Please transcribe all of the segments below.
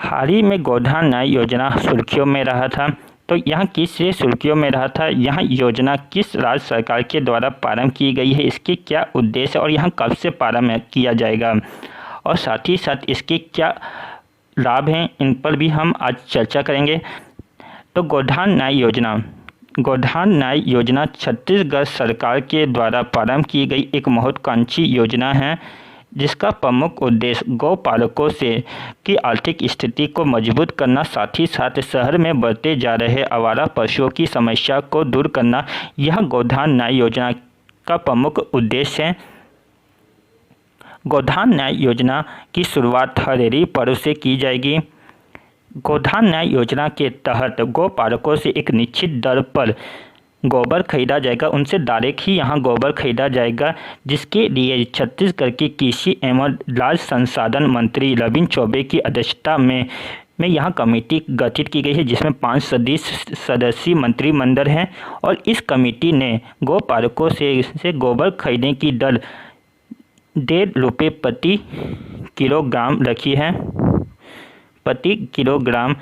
हाल ही में गोधन न्याय योजना सुर्खियों में रहा था। तो यहाँ किस लिए सुर्खियों में रहा था, यहाँ योजना किस राज्य सरकार के द्वारा प्रारंभ की गई है, इसके क्या उद्देश्य और यहाँ कब से प्रारंभ किया जाएगा और साथ ही साथ इसके क्या लाभ हैं, इन पर भी हम आज चर्चा करेंगे। तो गोधन न्याय योजना छत्तीसगढ़ सरकार के द्वारा प्रारंभ की गई एक महत्वाकांक्षी योजना है, जिसका प्रमुख उद्देश्य गौपालकों से की आर्थिक स्थिति को मजबूत करना, साथ ही साथ शहर में बढ़ते जा रहे आवारा पशुओं की समस्या को दूर करना, यह गोधन न्याय योजना का प्रमुख उद्देश्य है। गोधन न्याय योजना की शुरुआत हरेली पर्व से की जाएगी। गोधन न्याय योजना के तहत गौपालकों से एक निश्चित दर पर गोबर खरीदा जाएगा, उनसे डायरेक्ट ही यहाँ गोबर खरीदा जाएगा, जिसके लिए छत्तीसगढ़ के कृषि एवं राज्य संसाधन मंत्री रविंद्र चौबे की अध्यक्षता में यहाँ कमेटी गठित की गई है, जिसमें 5 सदस्यीय मंत्रिमंडल हैं और इस कमेटी ने गौपालकों से गोबर खरीदने की दर ₹1.5 प्रति किलोग्राम रखी है। प्रति किलोग्राम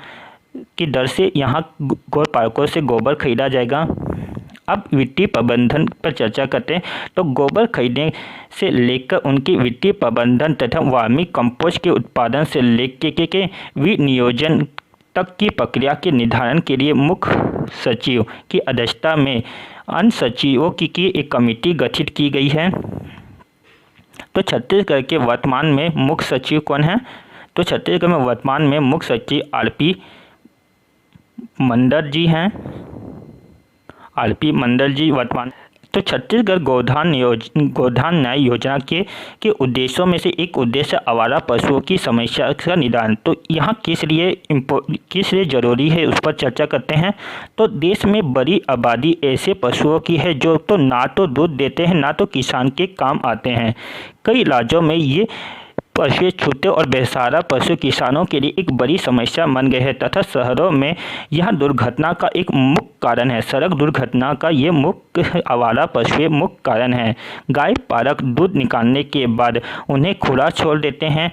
की दर से यहाँ गौपालकों से गोबर खरीदा जाएगा। अब वित्तीय प्रबंधन पर चर्चा करते हैं। तो गोबर खरीदने से लेकर उनकी वित्तीय प्रबंधन तथा वर्मी कंपोस्ट के उत्पादन से लेकर के विनियोजन तक की प्रक्रिया के निर्धारण के लिए मुख्य सचिव की अध्यक्षता में अन्य सचिवों की एक कमेटी गठित की गई है। तो छत्तीसगढ़ के वर्तमान में मुख्य सचिव कौन है? तो छत्तीसगढ़ में वर्तमान में मुख्य सचिव आरपी मंडल जी वर्तमान। तो छत्तीसगढ़ गोधन न्याय योजना के उद्देश्यों में से एक उद्देश्य आवारा पशुओं की समस्या का निदान। तो यहाँ किस लिए जरूरी है उस पर चर्चा करते हैं। तो देश में बड़ी आबादी ऐसे पशुओं की है जो तो ना तो दूध देते हैं ना तो किसान के काम आते हैं। कई राज्यों में ये पशु छोटे और बेसहारा पशु किसानों के लिए एक बड़ी समस्या बन गए हैं तथा शहरों में यह दुर्घटना का एक मुख्य कारण है। सड़क दुर्घटना का ये मुख्य आवारा पशु मुख्य कारण है। गाय पालक दूध निकालने के बाद उन्हें खुला छोड़ देते हैं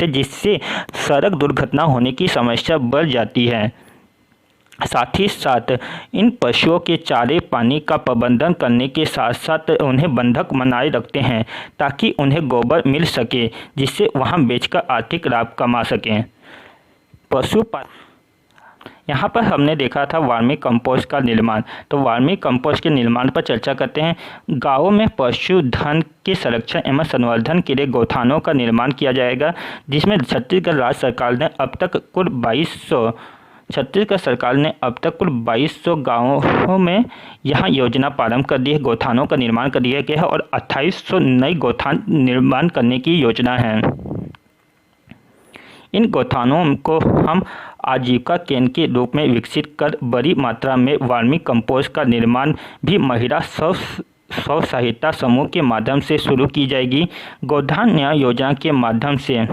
जिससे सड़क दुर्घटना होने की समस्या बढ़ जाती है। साथ ही साथ इन पशुओं के चारे पानी का प्रबंधन करने के साथ साथ उन्हें बंधक बनाए रखते हैं ताकि उन्हें गोबर मिल सके, जिससे वहां बेचकर आर्थिक लाभ कमा सकें। यहाँ पर हमने देखा था वर्मी कंपोस्ट का निर्माण। तो वर्मी कंपोस्ट के निर्माण पर चर्चा करते हैं। गाँवों में पशुधन के संरक्षण एवं संवर्धन के लिए गौठानों का निर्माण किया जाएगा, जिसमें छत्तीसगढ़ राज्य सरकार ने अब तक कुल 2200 गाँवों में यह योजना प्रारंभ कर दी है। गौठानों का निर्माण कर दिया गया है और 2800 नए गौठान निर्माण करने की योजना है। इन गौठानों को हम आजीविका केंद्र के रूप में विकसित कर बड़ी मात्रा में वर्मी कंपोस्ट का निर्माण भी महिला स्व सहायता समूह के माध्यम से शुरू की जाएगी। गोधन न्याय योजना के माध्यम से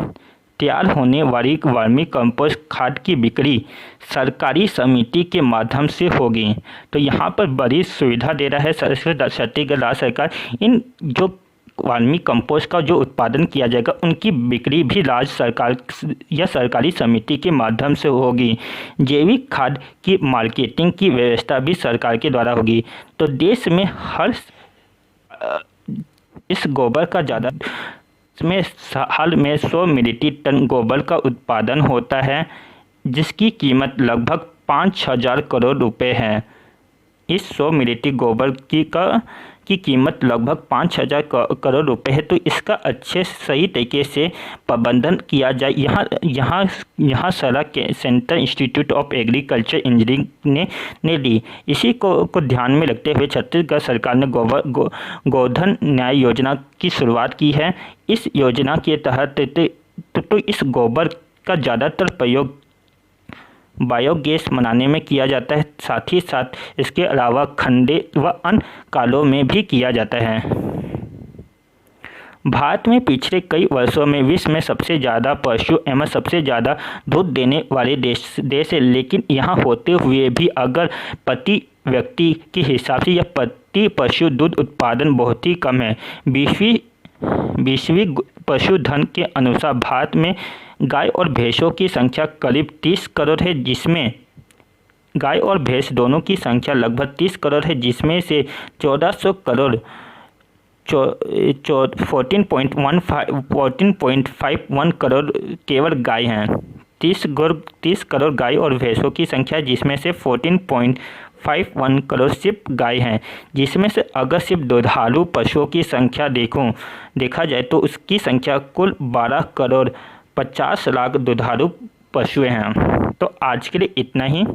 तैयार होने वाली वर्मी कंपोस्ट खाद की बिक्री सरकारी समिति के माध्यम से होगी। तो यहाँ पर बड़ी सुविधा दे रहा है छत्तीसगढ़ राज्य सरकार। इन जो वर्मी कंपोस्ट का जो उत्पादन किया जाएगा उनकी बिक्री भी राज्य सरकार या सरकारी समिति के माध्यम से होगी। जैविक खाद की मार्केटिंग की व्यवस्था भी सरकार के द्वारा होगी। तो देश में इस गोबर का ज़्यादा इसमें हाल में 100 मीट्रिक टन गोबर का उत्पादन होता है, जिसकी कीमत लगभग 5,000 करोड़ रुपए है। इस 100 मीट्रिक गोबर की कीमत लगभग 5,000 करोड़ रुपए है। तो इसका अच्छे सही तरीके से प्रबंधन किया जाए। यहाँ सड़क के central institute of agriculture engineering ने ली। इसी को ध्यान में रखते हुए छत्तीसगढ़ सरकार ने गोधन न्याय योजना की शुरुआत की है। इस योजना के तहत तो इस गोबर का ज़्यादातर प्रयोग बायोगैस बनाने में किया जाता है, साथ ही साथ इसके अलावा खंडे व अन्य कालों में भी किया जाता है। भारत में पिछले कई वर्षों में विश्व में सबसे ज़्यादा पशु एवं सबसे ज़्यादा दूध देने वाले देश है, लेकिन यहाँ होते हुए भी अगर प्रति व्यक्ति के हिसाब से या प्रति पशु दूध उत्पादन बहुत ही कम है। 20वीं पशुधन के अनुसार भारत में गाय और भैंसों की संख्या करीब 30 करोड़ है, जिसमें गाय और भैंस दोनों की संख्या लगभग 30 करोड़ है, जिसमें से 1400 करोड़ 14.51 करोड़ केवल गाय हैं। 30 करोड़ गाय और भैंसों की संख्या, जिसमें से 14.51 करोड़ सिर्फ गाय हैं, जिसमें से अगर सिर्फ दुधारू पशुओं की संख्या देखा जाए तो उसकी संख्या कुल 12 करोड़ 50 लाख दुधारू पशु हैं। तो आज के लिए इतना ही।